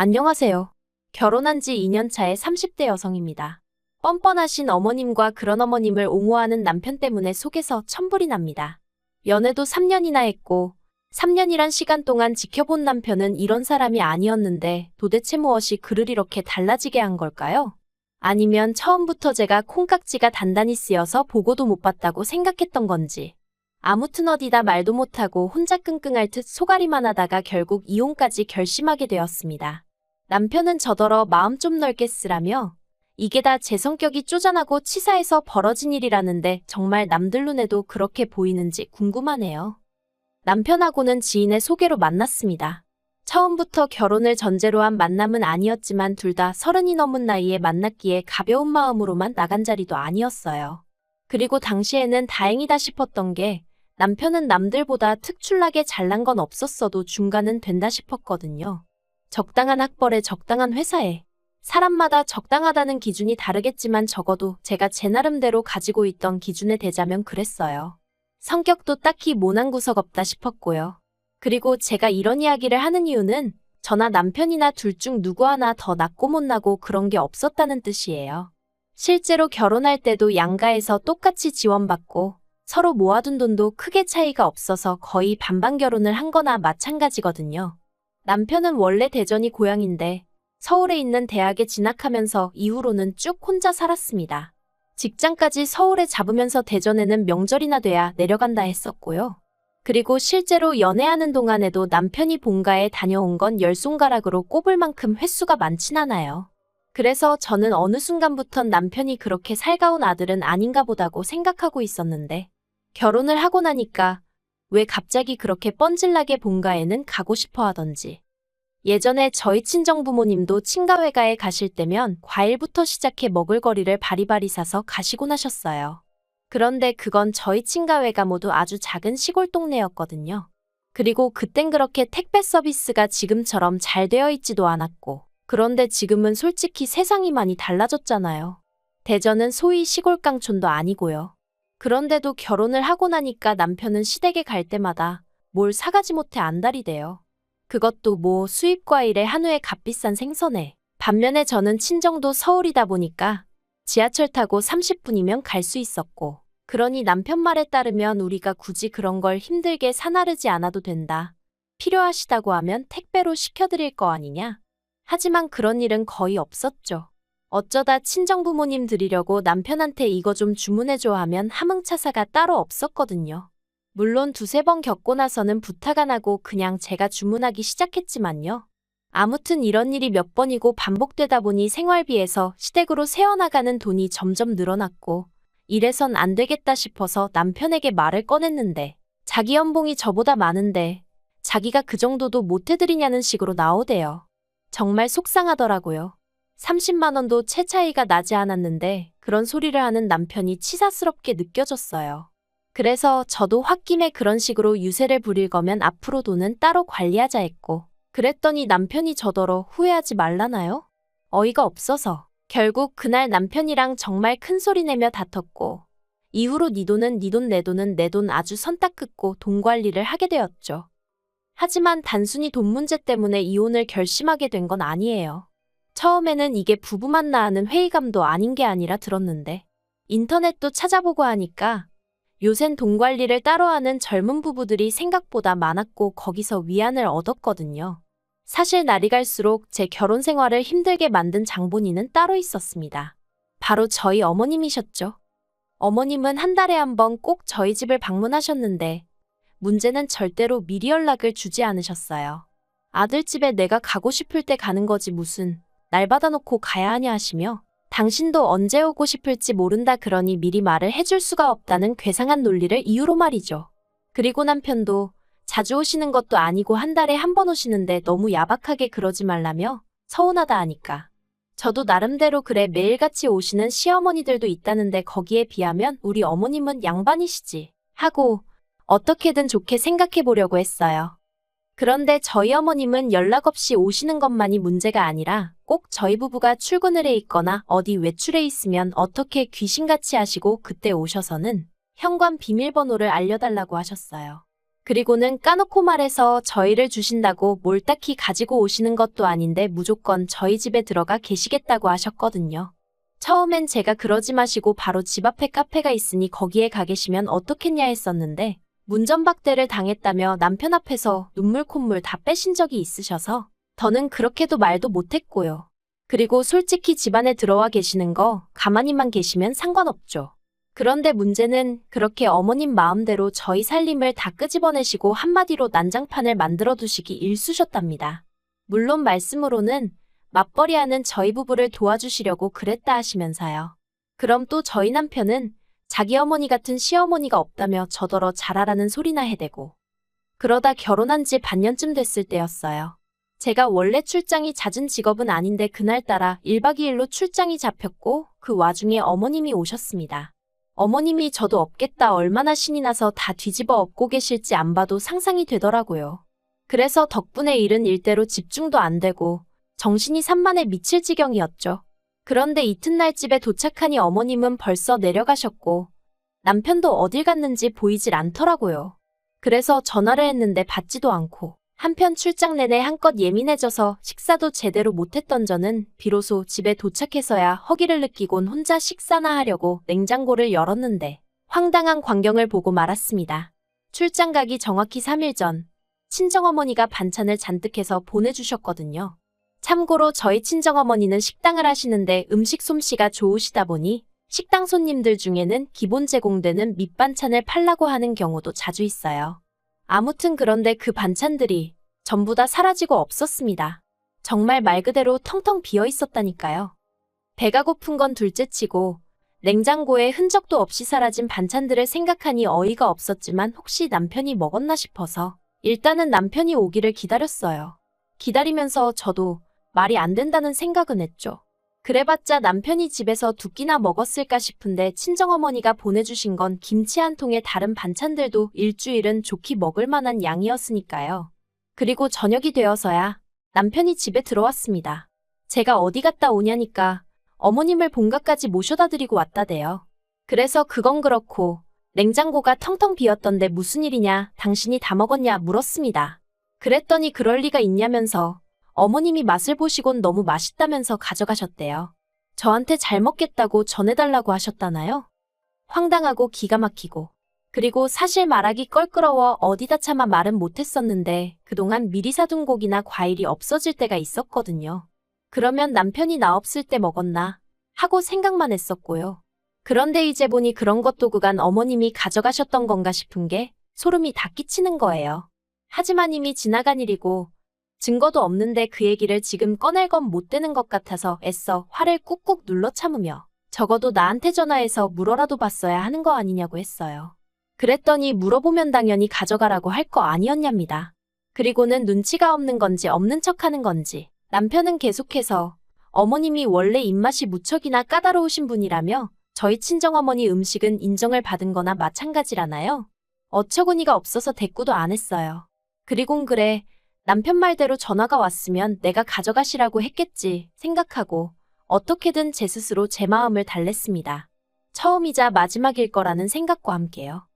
안녕하세요. 결혼한 지 2년 차의 30대 여성입니다. 뻔뻔하신 어머님과 그런 어머님을 옹호하는 남편 때문에 속에서 천불이 납니다. 연애도 3년이나 했고 3년이란 시간 동안 지켜본 남편은 이런 사람이 아니었는데 도대체 무엇이 그를 이렇게 달라지게 한 걸까요? 아니면 처음부터 제가 콩깍지가 단단히 쓰여서 보고도 못 봤다고 생각했던 건지. 아무튼 어디다 말도 못하고 혼자 끙끙 앓듯 소가리만 하다가 결국 이혼까지 결심하게 되었습니다. 남편은 저더러 마음 좀 넓게 쓰라며 이게 다 제 성격이 쪼잔하고 치사해서 벌어진 일이라는데 정말 남들 눈에도 그렇게 보이는지 궁금하네요. 남편하고는 지인의 소개로 만났습니다. 처음부터 결혼을 전제로 한 만남은 아니었지만 둘 다 30이 넘은 나이에 만났기에 가벼운 마음으로만 나간 자리도 아니었어요. 그리고 당시에는 다행이다 싶었던 게 남편은 남들보다 특출나게 잘난 건 없었어도 중간은 된다 싶었거든요. 적당한 학벌에 적당한 회사에. 사람마다 적당하다는 기준이 다르겠지만 적어도 제가 제 나름대로 가지고 있던 기준에 대자면 그랬어요. 성격도 딱히 모난 구석 없다 싶었고요. 그리고 제가 이런 이야기를 하는 이유는 저나 남편이나 둘 중 누구 하나 더 낫고 못나고 그런 게 없었다는 뜻이에요. 실제로 결혼할 때도 양가에서 똑같이 지원받고 서로 모아둔 돈도 크게 차이가 없어서 거의 반반 결혼을 한 거나 마찬가지거든요. 남편은 원래 대전이 고향인데 서울에 있는 대학에 진학하면서 이후로는 쭉 혼자 살았습니다. 직장까지 서울에 잡으면서 대전에는 명절이나 돼야 내려간다 했었고요. 그리고 실제로 연애하는 동안에도 남편이 본가에 다녀온 건 10손가락으로 꼽을 만큼 횟수가 많진 않아요. 그래서 저는 어느 순간부턴 남편이 그렇게 살가운 아들은 아닌가 보다고 생각하고 있었는데 결혼을 하고 나니까 왜 갑자기 그렇게 뻔질나게 본가에는 가고 싶어 하던지. 예전에 저희 친정부모님도 친가회가에 가실 때면 과일부터 시작해 먹을거리를 바리바리 사서 가시곤 하셨어요. 그런데 그건 저희 친가회가 모두 아주 작은 시골 동네였거든요. 그리고 그땐 그렇게 택배 서비스가 지금처럼 잘 되어 있지도 않았고 그런데 지금은 솔직히 세상이 많이 달라졌잖아요. 대전은 소위 시골 깡촌도 아니고요. 그런데도 결혼을 하고 나니까 남편은 시댁에 갈 때마다 뭘 사가지 못해 안달이 돼요. 그것도 뭐 수입 과일에 한우에 값비싼 생선에. 반면에 저는 친정도 서울이다 보니까 지하철 타고 30분이면 갈 수 있었고 그러니 남편 말에 따르면 우리가 굳이 그런 걸 힘들게 사나르지 않아도 된다. 필요하시다고 하면 택배로 시켜드릴 거 아니냐? 하지만 그런 일은 거의 없었죠. 어쩌다 친정부모님 드리려고 남편한테 이거 좀 주문해줘 하면 함흥차사가 따로 없었거든요. 물론 두세 번 겪고 나서는 부탁 안 하고 그냥 제가 주문하기 시작했지만요. 아무튼 이런 일이 몇 번이고 반복되다 보니 생활비에서 시댁으로 새어나가는 돈이 점점 늘어났고 이래선 안 되겠다 싶어서 남편에게 말을 꺼냈는데 자기 연봉이 저보다 많은데 자기가 그 정도도 못 해드리냐는 식으로 나오대요. 정말 속상하더라고요. 30만 원도 채 차이가 나지 않았는데 그런 소리를 하는 남편이 치사스럽게 느껴졌어요. 그래서 저도 홧김에 그런 식으로 유세를 부릴 거면 앞으로 돈은 따로 관리하자 했고 그랬더니 남편이 저더러 후회하지 말라나요? 어이가 없어서 결국 그날 남편이랑 정말 큰 소리 내며 다퉜고 이후로 네 돈은 네 돈 내 돈은 내 돈 아주 선 딱 긋고 돈 관리를 하게 되었죠. 하지만 단순히 돈 문제 때문에 이혼을 결심하게 된 건 아니에요. 처음에는 이게 부부만 낳는 회의감도 아닌 게 아니라 들었는데 인터넷도 찾아보고 하니까 요샌 돈 관리를 따로 하는 젊은 부부들이 생각보다 많았고 거기서 위안을 얻었거든요. 사실 날이 갈수록 제 결혼 생활을 힘들게 만든 장본인은 따로 있었습니다. 바로 저희 어머님이셨죠. 어머님은 한 달에 한 번 꼭 저희 집을 방문하셨는데 문제는 절대로 미리 연락을 주지 않으셨어요. 아들 집에 내가 가고 싶을 때 가는 거지 무슨 날 받아놓고 가야 하냐 하시며 당신도 언제 오고 싶을지 모른다 그러니 미리 말을 해줄 수가 없다는 괴상한 논리를 이유로 말이죠. 그리고 남편도 자주 오시는 것도 아니고 한 달에 한 번 오시는데 너무 야박하게 그러지 말라며 서운하다 하니까. 저도 나름대로 그래 매일같이 오시는 시어머니들도 있다는데 거기에 비하면 우리 어머님은 양반이시지 하고 어떻게든 좋게 생각해 보려고 했어요. 그런데 저희 어머님은 연락 없이 오시는 것만이 문제가 아니라 꼭 저희 부부가 출근을 해 있거나 어디 외출해 있으면 어떻게 귀신같이 하시고 그때 오셔서는 현관 비밀번호를 알려달라고 하셨어요. 그리고는 까놓고 말해서 저희를 주신다고 뭘 딱히 가지고 오시는 것도 아닌데 무조건 저희 집에 들어가 계시겠다고 하셨거든요. 처음엔 제가 그러지 마시고 바로 집 앞에 카페가 있으니 거기에 가 계시면 어떻겠냐 했었는데 문전박대를 당했다며 남편 앞에서 눈물 콧물 다 빼신 적이 있으셔서 더는 그렇게도 말도 못했고요. 그리고 솔직히 집안에 들어와 계시는 거 가만히만 계시면 상관없죠. 그런데 문제는 그렇게 어머님 마음대로 저희 살림을 다 끄집어내시고 한마디로 난장판을 만들어 두시기 일쑤셨답니다. 물론 말씀으로는 맞벌이하는 저희 부부를 도와주시려고 그랬다 하시면서요. 그럼 또 저희 남편은 자기 어머니 같은 시어머니가 없다며 저더러 잘하라는 소리나 해대고. 그러다 결혼한 지 반년쯤 됐을 때였어요. 제가 원래 출장이 잦은 직업은 아닌데 그날따라 1박 2일로 출장이 잡혔고 그 와중에 어머님이 오셨습니다. 어머님이 저도 없겠다 얼마나 신이 나서 다 뒤집어 엎고 계실지 안 봐도 상상이 되더라고요. 그래서 덕분에 일은 일대로 집중도 안 되고 정신이 산만해 미칠 지경이었죠. 그런데 이튿날 집에 도착하니 어머님은 벌써 내려가셨고 남편도 어딜 갔는지 보이질 않더라고요. 그래서 전화를 했는데 받지도 않고 한편 출장 내내 한껏 예민해져서 식사도 제대로 못했던 저는 비로소 집에 도착해서야 허기를 느끼곤 혼자 식사나 하려고 냉장고를 열었는데 황당한 광경을 보고 말았습니다. 출장 가기 정확히 3일 전 친정어머니가 반찬을 잔뜩 해서 보내주셨거든요. 참고로 저희 친정어머니는 식당을 하시는데 음식 솜씨가 좋으시다 보니 식당 손님들 중에는 기본 제공되는 밑반찬을 팔라고 하는 경우도 자주 있어요. 아무튼 그런데 그 반찬들이 전부 다 사라지고 없었습니다. 정말 말 그대로 텅텅 비어 있었다니까요. 배가 고픈 건 둘째치고 냉장고에 흔적도 없이 사라진 반찬들을 생각하니 어이가 없었지만 혹시 남편이 먹었나 싶어서 일단은 남편이 오기를 기다렸어요. 기다리면서 저도 말이 안 된다는 생각은 했죠. 그래봤자 남편이 집에서 두 끼나 먹었을까 싶은데 친정어머니가 보내주신 건 김치 한 통에 다른 반찬들도 일주일은 좋게 먹을 만한 양이었으니까요. 그리고 저녁이 되어서야 남편이 집에 들어왔습니다. 제가 어디 갔다 오냐니까 어머님을 본가까지 모셔다 드리고 왔다대요. 그래서 그건 그렇고 냉장고가 텅텅 비었던데 무슨 일이냐 당신이 다 먹었냐 물었습니다. 그랬더니 그럴 리가 있냐면서 어머님이 맛을 보시곤 너무 맛있다면서 가져가셨대요. 저한테 잘 먹겠다고 전해달라고 하셨다나요? 황당하고 기가 막히고. 그리고 사실 말하기 껄끄러워 어디다 차마 말은 못했었는데 그동안 미리 사둔 고기나 과일이 없어질 때가 있었거든요. 그러면 남편이 나 없을 때 먹었나 하고 생각만 했었고요. 그런데 이제 보니 그런 것도 그간 어머님이 가져가셨던 건가 싶은 게 소름이 다 끼치는 거예요. 하지만 이미 지나간 일이고 증거도 없는데 그 얘기를 지금 꺼낼 건 못 되는 것 같아서 애써 화를 꾹꾹 눌러 참으며 적어도 나한테 전화해서 물어라도 봤어야 하는 거 아니냐고 했어요. 그랬더니 물어보면 당연히 가져가라고 할 거 아니었냐입니다. 그리고는 눈치가 없는 건지 없는 척하는 건지 남편은 계속해서 어머님이 원래 입맛이 무척이나 까다로우신 분이라며 저희 친정어머니 음식은 인정을 받은 거나 마찬가지라나요? 어처구니가 없어서 대꾸도 안 했어요. 그리곤 그래 남편 말대로 전화가 왔으면 내가 가져가시라고 했겠지 생각하고 어떻게든 제 스스로 제 마음을 달랬습니다. 처음이자 마지막일 거라는 생각과 함께요.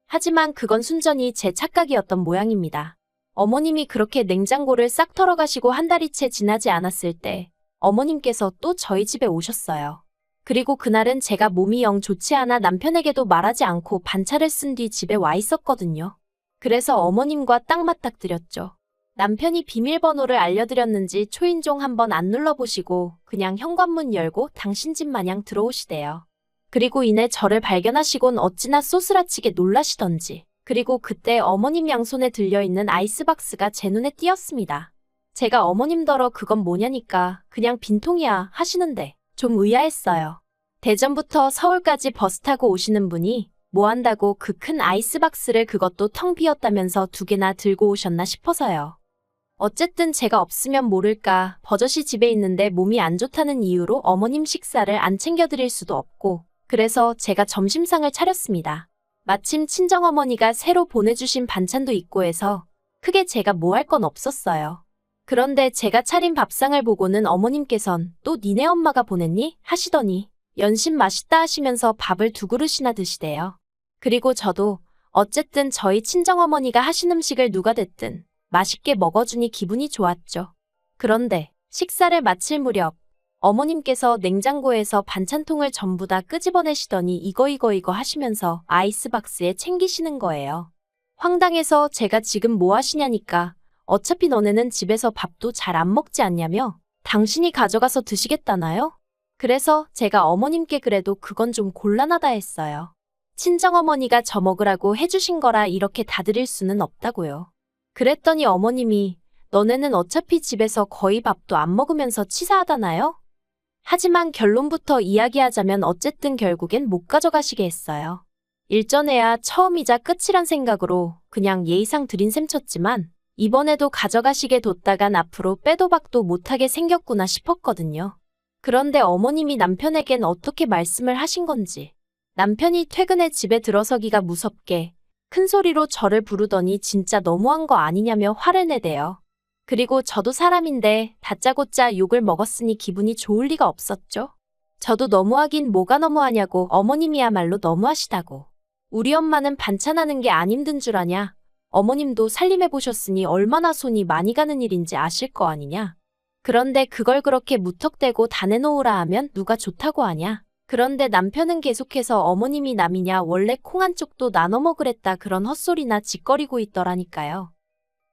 하지만 그건 순전히 제 착각이었던 모양입니다. 어머님이 그렇게 냉장고를 싹 털어가시고 한 달이 채 지나지 않았을 때 어머님께서 또 저희 집에 오셨어요. 그리고 그날은 제가 몸이 영 좋지 않아 남편에게도 말하지 않고 반차를 쓴 뒤 집에 와 있었거든요. 그래서 어머님과 딱 맞닥뜨렸죠. 남편이 비밀번호를 알려드렸는지 초인종 한번 안 눌러보시고 그냥 현관문 열고 당신 집 마냥 들어오시대요. 그리고 이내 저를 발견하시곤 어찌나 쏘스라치게 놀라시던지. 그리고 그때 어머님 양손에 들려있는 아이스박스가 제 눈에 띄었습니다. 제가 어머님더러 그건 뭐냐니까 그냥 빈통이야 하시는데 좀 의아했어요. 대전부터 서울까지 버스 타고 오시는 분이 뭐 한다고 그 큰 아이스박스를 그것도 텅 비었다면서 두 개나 들고 오셨나 싶어서요. 어쨌든 제가 없으면 모를까 버젓이 집에 있는데 몸이 안 좋다는 이유로 어머님 식사를 안 챙겨드릴 수도 없고 그래서 제가 점심상을 차렸습니다. 마침 친정어머니가 새로 보내주신 반찬도 있고 해서 크게 제가 뭐 할 건 없었어요. 그런데 제가 차린 밥상을 보고는 어머님께선 또 니네 엄마가 보냈니? 하시더니 연신 맛있다 하시면서 밥을 두 그릇이나 드시대요. 그리고 저도 어쨌든 저희 친정어머니가 하신 음식을 누가 됐든 맛있게 먹어주니 기분이 좋았죠. 그런데 식사를 마칠 무렵 어머님께서 냉장고에서 반찬통을 전부 다 끄집어내시더니 이거 하시면서 아이스박스에 챙기시는 거예요. 황당해서 제가 지금 뭐 하시냐니까 어차피 너네는 집에서 밥도 잘 안 먹지 않냐며 당신이 가져가서 드시겠다나요? 그래서 제가 어머님께 그래도 그건 좀 곤란하다 했어요. 친정어머니가 저 먹으라고 해주신 거라 이렇게 다 드릴 수는 없다고요. 그랬더니 어머님이 너네는 어차피 집에서 거의 밥도 안 먹으면서 치사하다나요? 하지만 결론부터 이야기하자면 어쨌든 결국엔 못 가져가시게 했어요. 일전에야 처음이자 끝이란 생각으로 그냥 예의상 드린 셈 쳤지만 이번에도 가져가시게 뒀다간 앞으로 빼도 박도 못하게 생겼구나 싶었거든요. 그런데 어머님이 남편에겐 어떻게 말씀을 하신 건지 남편이 퇴근해 집에 들어서기가 무섭게 큰 소리로 저를 부르더니 진짜 너무한 거 아니냐며 화를 내대요. 그리고 저도 사람인데 다짜고짜 욕을 먹었으니 기분이 좋을 리가 없었죠. 저도 너무하긴 뭐가 너무하냐고 어머님이야말로 너무하시다고. 우리 엄마는 반찬하는 게 안 힘든 줄 아냐. 어머님도 살림해보셨으니 얼마나 손이 많이 가는 일인지 아실 거 아니냐. 그런데 그걸 그렇게 무턱대고 다 내놓으라 하면 누가 좋다고 하냐. 그런데 남편은 계속해서 어머님이 남이냐 원래 콩 한 쪽도 나눠 먹으랬다 그런 헛소리나 짓거리고 있더라니까요.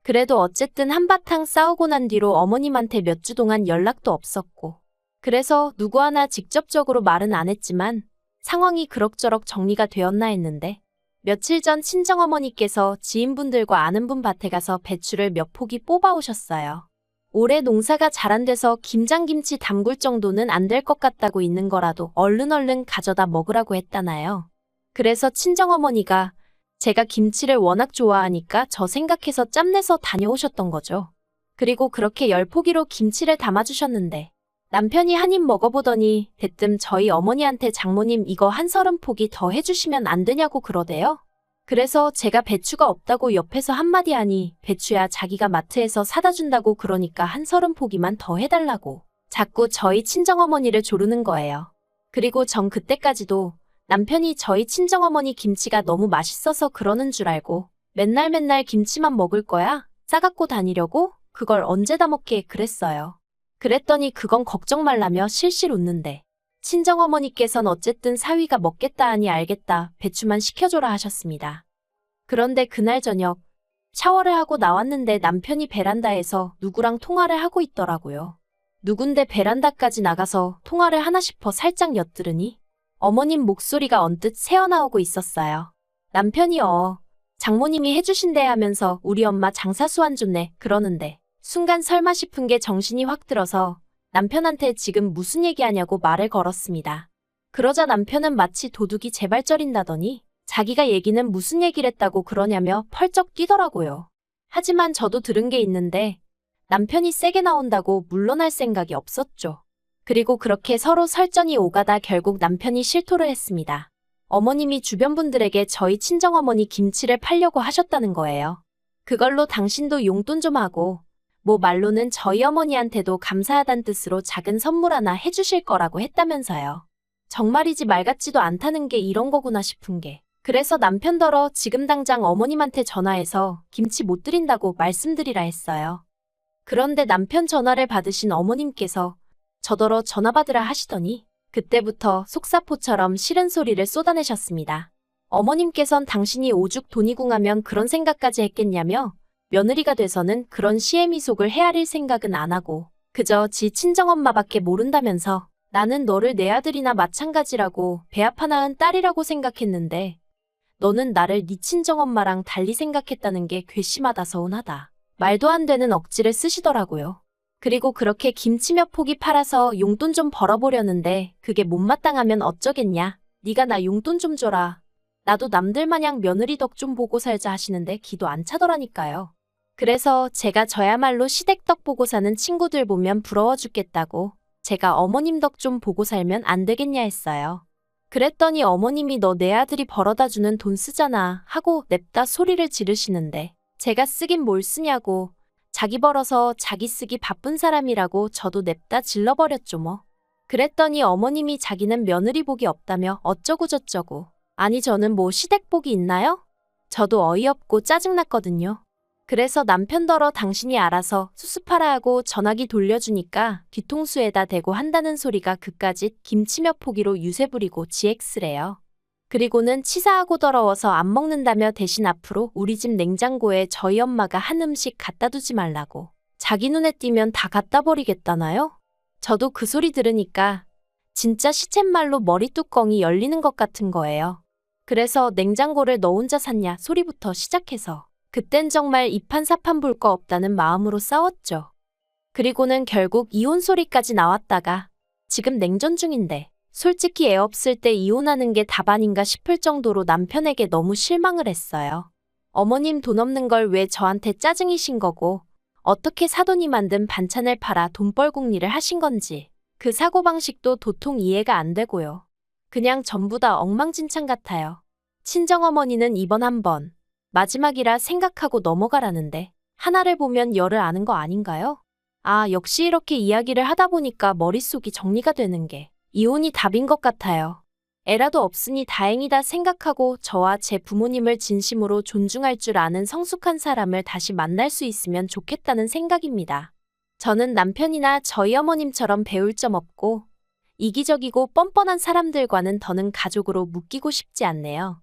그래도 어쨌든 한바탕 싸우고 난 뒤로 어머님한테 몇 주 동안 연락도 없었고 그래서 누구 하나 직접적으로 말은 안 했지만 상황이 그럭저럭 정리가 되었나 했는데 며칠 전 친정어머니께서 지인분들과 아는 분 밭에 가서 배추를 몇 포기 뽑아오셨어요. 올해 농사가 잘 안 돼서 김장김치 담글 정도는 안 될 것 같다고 있는 거라도 얼른 가져다 먹으라고 했다나요. 그래서 친정어머니가 제가 김치를 워낙 좋아하니까 저 생각해서 짬내서 다녀오셨던 거죠. 그리고 그렇게 10포기로 김치를 담아주셨는데 남편이 한 입 먹어보더니 대뜸 저희 어머니한테 장모님 이거 한 30포기 더 해주시면 안 되냐고 그러대요. 그래서 제가 배추가 없다고 옆에서 한마디 하니 배추야 자기가 마트에서 사다 준다고 그러니까 한 30포기만 더 해달라고 자꾸 저희 친정어머니를 조르는 거예요. 그리고 전 그때까지도 남편이 저희 친정어머니 김치가 너무 맛있어서 그러는 줄 알고 맨날 김치만 먹을 거야? 싸갖고 다니려고? 그걸 언제 다 먹게 그랬어요. 그랬더니 그건 걱정 말라며 실실 웃는데 친정어머니께선 어쨌든 사위가 먹겠다 하니 알겠다 배추만 시켜줘라 하셨습니다. 그런데 그날 저녁 샤워를 하고 나왔는데 남편이 베란다에서 누구랑 통화를 하고 있더라고요. 누군데 베란다까지 나가서 통화를 하나 싶어 살짝 엿들으니 어머님 목소리가 언뜻 새어나오고 있었어요. 남편이 장모님이 해주신대 하면서 우리 엄마 장사수 안 좋네 그러는데 순간 설마 싶은 게 정신이 확 들어서 남편한테 지금 무슨 얘기하냐고 말을 걸었습니다. 그러자 남편은 마치 도둑이 재발절인다더니 자기가 얘기는 무슨 얘기를 했다고 그러냐며 펄쩍 뛰더라고요. 하지만 저도 들은 게 있는데 남편이 세게 나온다고 물러날 생각이 없었죠. 그리고 그렇게 서로 설전이 오가다 결국 남편이 실토를 했습니다. 어머님이 주변 분들에게 저희 친정어머니 김치를 팔려고 하셨다는 거예요. 그걸로 당신도 용돈 좀 하고 뭐 말로는 저희 어머니한테도 감사하단 뜻으로 작은 선물 하나 해주실 거라고 했다면서요. 정말이지 말 같지도 않다는 게 이런 거구나 싶은 게 그래서 남편더러 지금 당장 어머님한테 전화해서 김치 못 드린다고 말씀드리라 했어요. 그런데 남편 전화를 받으신 어머님께서 저더러 전화 받으라 하시더니 그때부터 속사포처럼 싫은 소리를 쏟아내셨습니다. 어머님께선 당신이 오죽 돈이 궁하면 그런 생각까지 했겠냐며 며느리가 돼서는 그런 시애미속을 헤아릴 생각은 안 하고 그저 지 친정엄마밖에 모른다면서 나는 너를 내 아들이나 마찬가지라고 배 아파 낳은 딸이라고 생각했는데 너는 나를 네 친정엄마랑 달리 생각했다는 게 괘씸하다 서운하다. 말도 안 되는 억지를 쓰시더라고요. 그리고 그렇게 김치 몇 포기 팔아서 용돈 좀 벌어보려는데 그게 못마땅하면 어쩌겠냐. 네가 나 용돈 좀 줘라. 나도 남들 마냥 며느리 덕 좀 보고 살자 하시는데 기도 안 차더라니까요. 그래서 제가 저야말로 시댁 덕 보고 사는 친구들 보면 부러워 죽겠다고 제가 어머님 덕 좀 보고 살면 안 되겠냐 했어요. 그랬더니 어머님이 너 내 아들이 벌어다 주는 돈 쓰잖아 하고 냅다 소리를 지르시는데 제가 쓰긴 뭘 쓰냐고 자기 벌어서 자기 쓰기 바쁜 사람이라고 저도 냅다 질러버렸죠 뭐. 그랬더니 어머님이 자기는 며느리 복이 없다며 어쩌고저쩌고. 아니 저는 뭐 시댁 복이 있나요? 저도 어이없고 짜증났거든요. 그래서 남편더러 당신이 알아서 수습하라 하고 전화기 돌려주니까 뒤통수에다 대고 한다는 소리가 그까짓 김치며 포기로 유세 부리고 GX래요. 그리고는 치사하고 더러워서 안 먹는다며 대신 앞으로 우리 집 냉장고에 저희 엄마가 한 음식 갖다 두지 말라고. 자기 눈에 띄면 다 갖다 버리겠다나요? 저도 그 소리 들으니까 진짜 시쳇말로 머리 뚜껑이 열리는 것 같은 거예요. 그래서 냉장고를 너 혼자 샀냐 소리부터 시작해서 그땐 정말 이판사판 볼 거 없다는 마음으로 싸웠죠. 그리고는 결국 이혼 소리까지 나왔다가 지금 냉전 중인데 솔직히 애 없을 때 이혼하는 게 답 아닌가 싶을 정도로 남편에게 너무 실망을 했어요. 어머님 돈 없는 걸 왜 저한테 짜증이신 거고 어떻게 사돈이 만든 반찬을 팔아 돈벌궁리를 하신 건지 그 사고방식도 도통 이해가 안 되고요. 그냥 전부 다 엉망진창 같아요. 친정어머니는 이번 한 번 마지막이라 생각하고 넘어가라는데 하나를 보면 열을 아는 거 아닌가요? 아, 역시 이렇게 이야기를 하다 보니까 머릿속이 정리가 되는 게 이혼이 답인 것 같아요. 애라도 없으니 다행이다 생각하고 저와 제 부모님을 진심으로 존중할 줄 아는 성숙한 사람을 다시 만날 수 있으면 좋겠다는 생각입니다. 저는 남편이나 저희 어머님처럼 배울 점 없고 이기적이고 뻔뻔한 사람들과는 더는 가족으로 묶이고 싶지 않네요.